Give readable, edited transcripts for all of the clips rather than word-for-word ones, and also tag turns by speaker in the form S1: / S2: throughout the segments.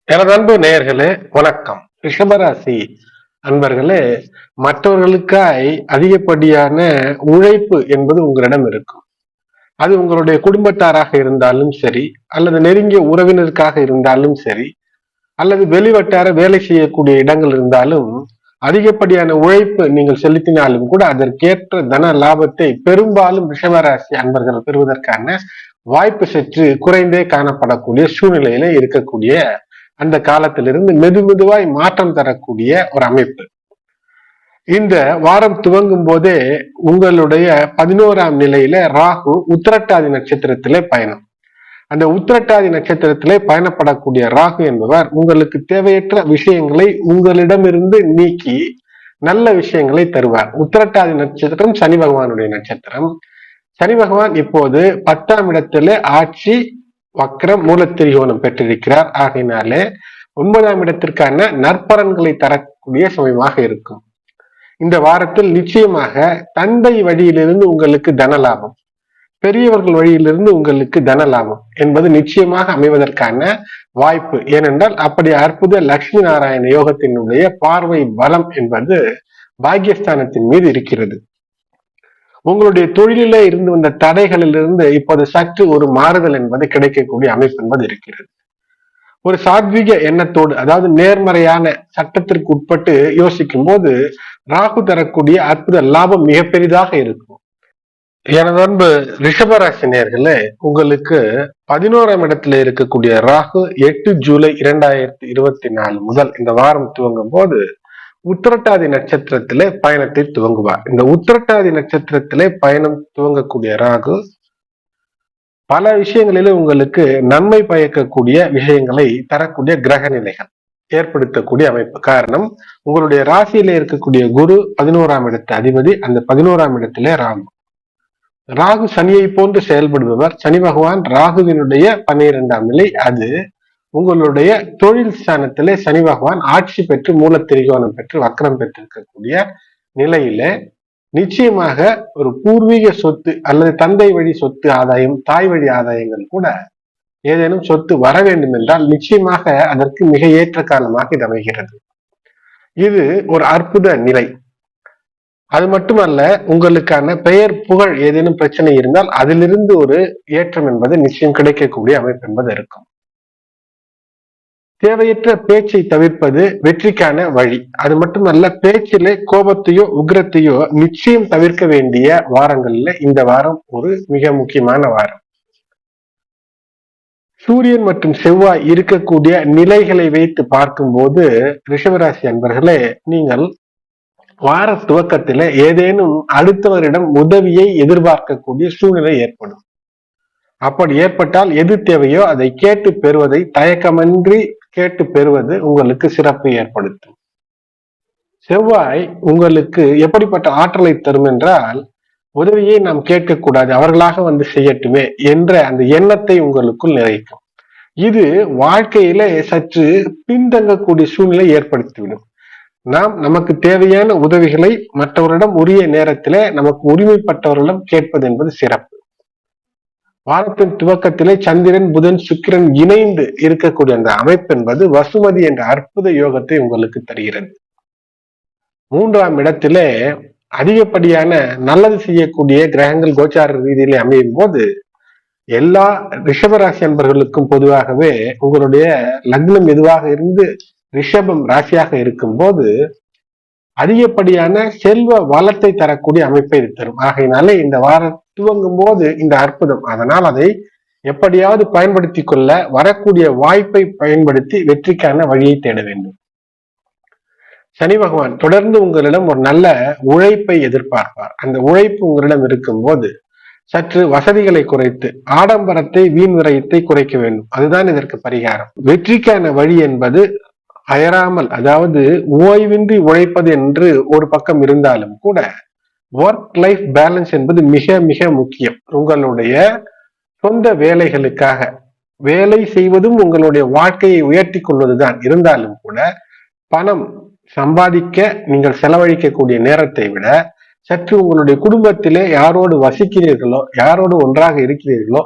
S1: எனது அன்பு நேயர்களே, வணக்கம். ரிஷபராசி அன்பர்களே, மற்றவர்களுக்காய் அதிகப்படியான உழைப்பு என்பது உங்களிடம் இருக்கும். அது உங்களுடைய குடும்பத்தாராக இருந்தாலும் சரி, அல்லது நெருங்கிய உறவினருக்காக இருந்தாலும் சரி, அல்லது வெளிவட்டார வேலை செய்யக்கூடிய இடங்கள் இருந்தாலும் அதிகப்படியான உழைப்பு நீங்கள் செலுத்தினாலும் கூட அதற்கேற்ற தன லாபத்தை பெரும்பாலும் ரிஷபராசி அன்பர்கள் பெறுவதற்கான வாய்ப்பு சற்று குறைந்தே காணப்படக்கூடிய சூழ்நிலையில இருக்கக்கூடிய அந்த காலத்திலிருந்து மெதுவாய் மாற்றம் தரக்கூடிய ஒரு அமைப்பு. இந்த வாரம் துவங்கும் போதே உங்களுடைய 11ஆம் நிலையில ராகு உத்திரட்டாதி நட்சத்திரத்திலே பயணம். அந்த உத்திரட்டாதி நட்சத்திரத்திலே பயணப்படக்கூடிய ராகு என்பவர் உங்களுக்கு தேவையற்ற விஷயங்களை உங்களிடமிருந்து நீக்கி நல்ல விஷயங்களை தருவார். உத்திரட்டாதி நட்சத்திரம் சனி பகவானுடைய நட்சத்திரம். சனி பகவான் இப்போது 10ஆம் இடத்திலே ஆட்சி வக்ரம் மூலத்திரிகோணம் பெற்றிருக்கிறார். ஆகையினாலே 9ஆம் இடத்திற்கான நற்பலன்களை தரக்கூடிய சமயமாக இருக்கும். இந்த வாரத்தில் நிச்சயமாக தந்தை வழியிலிருந்து உங்களுக்கு தன லாபம், பெரியவர்கள் வழியிலிருந்து உங்களுக்கு தன லாபம் என்பது நிச்சயமாக அமைவதற்கான வாய்ப்பு. ஏனென்றால் அப்படி அற்புத லட்சுமி நாராயண யோகத்தினுடைய பார்வை பலம் என்பது பாக்கியஸ்தானத்தின் மீது இருக்கிறது. உங்களுடைய தொழிலிலே இருந்து வந்த தடைகளிலிருந்து இப்போது சற்று ஒரு மாறுதல் என்பது கிடைக்கக்கூடிய அமைப்பு என்பது இருக்கிறது. ஒரு சாத்விக எண்ணத்தோடு, அதாவது நேர்மறையான சட்டத்திற்கு உட்பட்டு யோசிக்கும் போது ராகு தரக்கூடிய அற்புத லாபம் மிக பெரிதாக இருக்கும். எனது அன்பு ரிஷபராசி நேயர்களே, உங்களுக்கு 11ஆம் இடத்துல இருக்கக்கூடிய ராகு 8 ஜூலை 2024 முதல் இந்த வாரம் துவங்கும் போது உத்திரட்டாதி நட்சத்திரத்திலே பயணத்தை துவங்குவார். இந்த உத்திரட்டாதி நட்சத்திரத்திலே பயணம் துவங்கக்கூடிய ராகு பல விஷயங்களிலே உங்களுக்கு நன்மை பயக்கக்கூடிய விஷயங்களை தரக்கூடிய கிரக நிலைகள் ஏற்படுத்தக்கூடிய அமைப்பு. காரணம், உங்களுடைய ராசியில இருக்கக்கூடிய குரு 11ஆம் இடத்து அதிபதி, அந்த 11ஆம் இடத்திலே ராகு. ராகு சனியை போன்று செயல்படுபவர். சனி பகவான் ராகுவினுடைய 12ஆம் நிலை. அது உங்களுடைய தொழில் ஸ்தானத்திலே சனி பகவான் ஆட்சி பெற்று மூலத்திரிகோணம் பெற்று வக்ரம் பெற்றிருக்கக்கூடிய நிலையில நிச்சயமாக ஒரு பூர்வீக சொத்து அல்லது தந்தை வழி சொத்து ஆதாயம், தாய் வழி ஆதாயங்கள் கூட ஏதேனும் சொத்து வர வேண்டும் என்றால் நிச்சயமாக அதற்கு மிக ஏற்ற காலமாக இது அமைகிறது. இது ஒரு அற்புத நிலை. அது மட்டுமல்ல, உங்களுக்கான பெயர் புகழ் ஏதேனும் பிரச்சனை இருந்தால் அதிலிருந்து ஒரு ஏற்றம் என்பது நிச்சயம் கிடைக்கக்கூடிய அமைப்பு என்பது இருக்கும். தேவையற்ற பேச்சை தவிர்ப்பது வெற்றிக்கான வழி. அது மட்டுமல்ல, பேச்சிலே கோபத்தையோ உக்ரத்தையோ நிச்சயம் தவிர்க்க வேண்டிய வாரங்கள்ல இந்த வாரம் ஒரு மிக முக்கியமான வாரம். சூரியன் மற்றும் செவ்வாய் இருக்கக்கூடிய நிலைகளை வைத்து பார்க்கும்போது ரிஷபராசி அன்பர்களே, நீங்கள் வார துவக்கத்தில ஏதேனும் அடுத்தவரிடம் உதவியை எதிர்பார்க்கக்கூடிய சூழ்நிலை ஏற்படும். அப்படி ஏற்பட்டால் எது தேவையோ அதை கேட்டு பெறுவதை தயக்கமின்றி கேட்டு பெறுவது உங்களுக்கு சிறப்பு ஏற்படுத்தும். செவ்வாய் உங்களுக்கு எப்படிப்பட்ட ஆற்றலை தரும் என்றால், உதவியை நாம் கேட்கக்கூடாது, அவர்களாக வந்து செய்யட்டுமே என்ற அந்த எண்ணத்தை உங்களுக்குள் நிறைக்கும். இது வாழ்க்கையில சற்று பின்தங்கக்கூடிய சூழ்நிலை ஏற்படுத்திவிடும். நாம் நமக்கு தேவையான உதவிகளை மற்றவரிடம் உரிய நேரத்திலே நமக்கு உரிமைப்பட்டவர்களிடம் கேட்பது என்பது சிறப்பு. வாரத்தின் துவக்கத்திலே சந்திரன், புதன், சுக்கிரன் இணைந்து இருக்கக்கூடிய அந்த அமைப்பு என்பது வசுமதி என்ற அற்புத யோகத்தை உங்களுக்கு தருகிறது. 3ஆம் இடத்திலே அதிகப்படியான நல்லது செய்யக்கூடிய கிரகங்கள் கோச்சார ரீதியிலே அமையும் போது எல்லா ரிஷபராசி அன்பர்களுக்கும் பொதுவாகவே உங்களுடைய லக்னம் எதுவாக இருந்து ரிஷபம் ராசியாக இருக்கும் போது அதிகப்படியான செல்வ வளத்தை தரக்கூடிய அமைப்பை இது தரும். ஆகையினாலே இந்த வாரம் துவங்கும் போது இந்த அற்புதம், அதனால் அதை எப்படியாவது பயன்படுத்தி கொள்ள வரக்கூடிய வாய்ப்பை பயன்படுத்தி வெற்றிக்கான வழியை தேட வேண்டும். சனி பகவான் தொடர்ந்து உங்களிடம் ஒரு நல்ல உழைப்பை எதிர்பார்ப்பார். அந்த உழைப்பு உங்களிடம் இருக்கும் போது சற்று வசதிகளை குறைத்து ஆடம்பரத்தை, வீண் விரயத்தை குறைக்க வேண்டும். அதுதான் இதற்கு பரிகாரம். வெற்றிக்கான வழி என்பது அயராமல், அதாவது ஓய்வின்றி உழைப்பது என்று ஒரு பக்கம் இருந்தாலும் கூட ஒர்க் லைஃப் பேலன்ஸ் என்பது மிக மிக முக்கியம். உங்களுடைய சொந்த வேலைகளுக்காக வேலை செய்வதும் உங்களுடைய வாழ்க்கையை உயர்த்தி கொள்வதுதான். இருந்தாலும் கூட பணம் சம்பாதிக்க நீங்கள் செலவழிக்கக்கூடிய நேரத்தை விட சற்று உங்களுடைய குடும்பத்திலே யாரோடு வசிக்கிறீர்களோ, யாரோடு ஒன்றாக இருக்கிறீர்களோ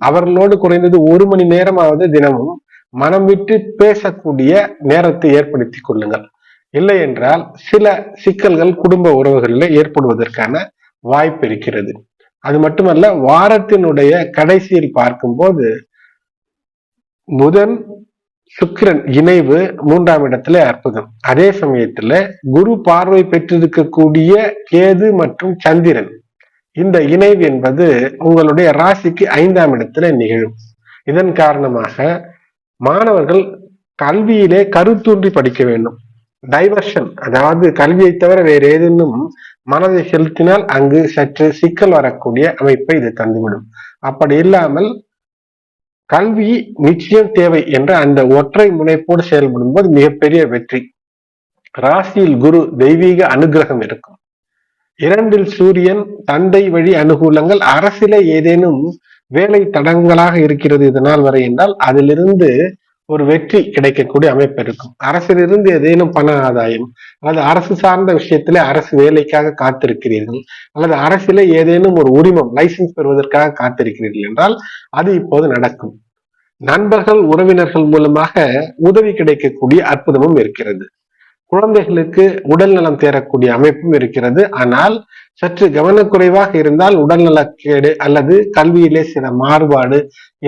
S1: அவர்களோடு குறைந்தது 1 மணி நேரமாவது தினமும் மனம் விட்டு பேசக்கூடிய நேரத்தை ஏற்படுத்திக் கொள்ளுங்கள். இல்லை என்றால் சில சிக்கல்கள் குடும்ப உறவுகளில் ஏற்படுவதற்கான வாய்ப்பு இருக்கிறது. அது மட்டுமல்ல, வாரத்தினுடைய கடைசியில் பார்க்கும்போது புதன் சுக்கிரன் இணைவு 3ஆம் இடத்துல அற்புதம். அதே சமயத்துல குரு பார்வை பெற்றிருக்கக்கூடிய கேது மற்றும் சந்திரன், இந்த இணைவு என்பது உங்களுடைய ராசிக்கு 5ஆம் இடத்துல நிகழும். இதன் காரணமாக மாணவர்கள் கல்வியிலே கருத்தூன்றி படிக்க வேண்டும். டைவர்ஷன், அதாவது கல்வியை தவிர வேறு ஏதேனும் மனதை செலுத்தினால் அங்கு சற்று சிக்கல் வரக்கூடிய அமைப்பை இது தந்துவிடும். அப்படி இல்லாமல் கல்வி நிச்சயம் தேவை என்ற அந்த ஒற்றை முனைப்போடு செயல்படும் போது மிகப்பெரிய வெற்றி. ராசியில் குரு, தெய்வீக அனுகிரகம் இருக்கும். 2ல் சூரியன், தந்தை வழி அனுகூலங்கள். அரசில ஏதேனும் வேலை தடங்களாக இருக்கிறது இதனால் வரை என்றால் அதிலிருந்து ஒரு வெற்றி கிடைக்கக்கூடிய அமைப்பு இருக்கும். அரசிலிருந்து ஏதேனும் பண ஆதாயம் அல்லது அரசு சார்ந்த விஷயத்திலே அரசு வேலைக்காக காத்திருக்கிறீர்கள் அல்லது அரசிலே ஏதேனும் ஒரு உரிமம் லைசன்ஸ் பெறுவதற்காக காத்திருக்கிறீர்கள் என்றால் அது இப்போது நடக்கும். நண்பர்கள் உறவினர்கள் மூலமாக உதவி கிடைக்கக்கூடிய அற்புதமும் இருக்கிறது. குழந்தைகளுக்கு உடல் நலம் தேரக்கூடிய அமைப்பும் இருக்கிறது. ஆனால் சற்று கவனக்குறைவாக இருந்தால் உடல்நலக்கேடு அல்லது கல்வியிலே சில மாறுபாடு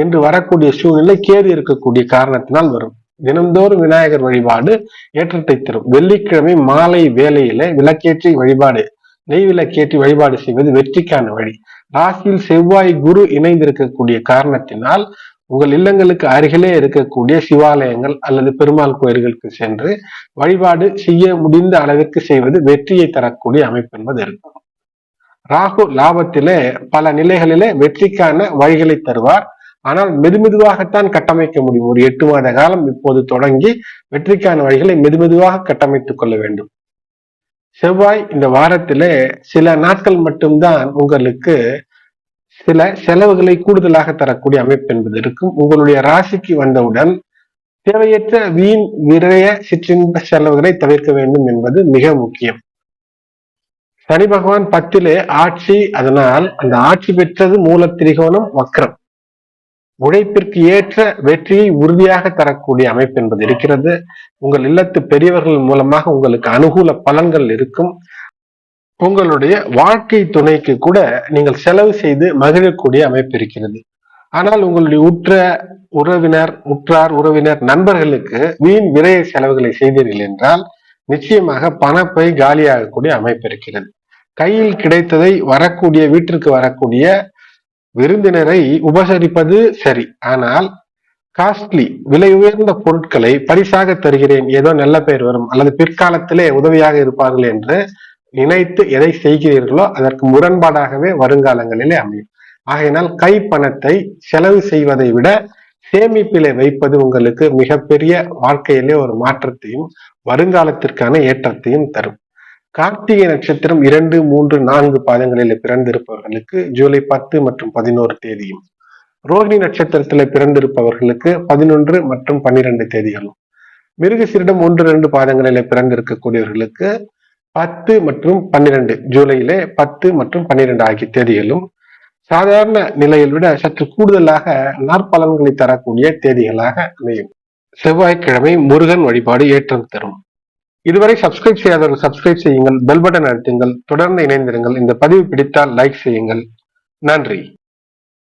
S1: என்று வரக்கூடிய சூழ்நிலை கேது இருக்கக்கூடிய காரணத்தினால் வரும். தினந்தோறும் விநாயகர் வழிபாடு ஏற்றத்தை தரும். வெள்ளிக்கிழமை மாலை வேளையில விளக்கேற்றி வழிபாடு, நெய் விளக்கேற்றி வழிபாடு செய்வது வெற்றிக்கான வழி. ராசியில் செவ்வாய் குரு இணைந்திருக்கக்கூடிய காரணத்தினால் உங்கள் இல்லங்களுக்கு அருகிலே இருக்கக்கூடிய சிவாலயங்கள் அல்லது பெருமாள் கோயில்களுக்கு சென்று வழிபாடு செய்ய முடிந்த அளவிற்கு செய்வது வெற்றியை தரக்கூடிய அமைப்பு என்பது இருக்கும். ராகு லாபத்திலே பல நிலைகளிலே வெற்றிக்கான வழிகளை தருவார். ஆனால் மெதுமெதுவாகத்தான் கட்டமைக்க முடியும். ஒரு 8 மாத காலம் இப்போது தொடங்கி வெற்றிக்கான வழிகளை மெதுமெதுவாக கட்டமைத்துக் கொள்ள வேண்டும். செவ்வாய் இந்த வாரத்திலே சில நாட்கள் மட்டும்தான் உங்களுக்கு சில செலவுகளை கூடுதலாக தரக்கூடிய அமைப்பு என்பது இருக்கும். உங்களுடைய ராசிக்கு வந்தவுடன் தேவையற்ற வீண் விரய சிற்றின்ப செலவுகளை தவிர்க்க வேண்டும் என்பது மிக முக்கியம். சனி பகவான் 10லே ஆட்சி, அதனால் அந்த ஆட்சி பெற்றது மூல திரிகோணம் வக்ரம். உழைப்பிற்கு ஏற்ற வெற்றியை உறுதியாக தரக்கூடிய அமைப்பு என்பது இருக்கிறது. உங்கள் இல்லத்து பெரியவர்கள் மூலமாக உங்களுக்கு அனுகூல பலன்கள் இருக்கும். உங்களுடைய வாழ்க்கை துணைக்கு கூட நீங்கள் செலவு செய்து மகிழக்கூடிய அமைப்பு இருக்கிறது. ஆனால் உங்களுடைய உற்றார் உறவினர் நண்பர்களுக்கு வீண் விரைய செலவுகளை செய்தீர்கள் என்றால் நிச்சயமாக பணப்பை காலியாகக்கூடிய அமைப்பு இருக்கிறது. கையில் கிடைத்ததை வீட்டிற்கு வரக்கூடிய விருந்தினரை உபசரிப்பது சரி, ஆனால் காஸ்ட்லி விலை உயர்ந்த பொருட்களை பரிசாக தருகிறேன், ஏதோ நல்ல பெயர் வரும் அல்லது பிற்காலத்திலே உதவியாக இருப்பார்கள் என்று நினைத்து எதை செய்கிறீர்களோ அதற்கு முரண்பாடாகவே வருங்காலங்களிலே அமையும். ஆகையினால் கை பணத்தை செலவு செய்வதை விட சேமிப்பிலே வைப்பது உங்களுக்கு மிகப்பெரிய வாழ்க்கையிலே ஒரு மாற்றத்தையும் வருங்காலத்திற்கான ஏற்றத்தையும் தரும். கார்த்திகை நட்சத்திரம் 2, 3, 4 பாதங்களில் பிறந்திருப்பவர்களுக்கு ஜூலை 10 மற்றும் 11 தேதியும், ரோஹிணி நட்சத்திரத்தில் பிறந்திருப்பவர்களுக்கு 11 மற்றும் 12 தேதிகளும், மிருகசீரிடம் 1, 2 பாதங்களில் பிறந்திருக்கக்கூடியவர்களுக்கு 10 மற்றும் 12 ஜூலையிலே 10 மற்றும் 12 ஆகிய தேதிகளும் சாதாரண நிலையில் விட சற்று கூடுதலாக நற்பலன்களை தரக்கூடிய தேதிகளாக அமையும். செவ்வாய்க்கிழமை முருகன் வழிபாடு ஏற்றம் தரும். இதுவரை சப்ஸ்கிரைப் செய்யாதவர்கள் சப்ஸ்கிரைப் செய்யுங்கள், பெல் பட்டன் அழுத்துங்கள், தொடர்ந்து இணைந்திருங்கள். இந்த பதிவு பிடித்தால் லைக் செய்யுங்கள். நன்றி.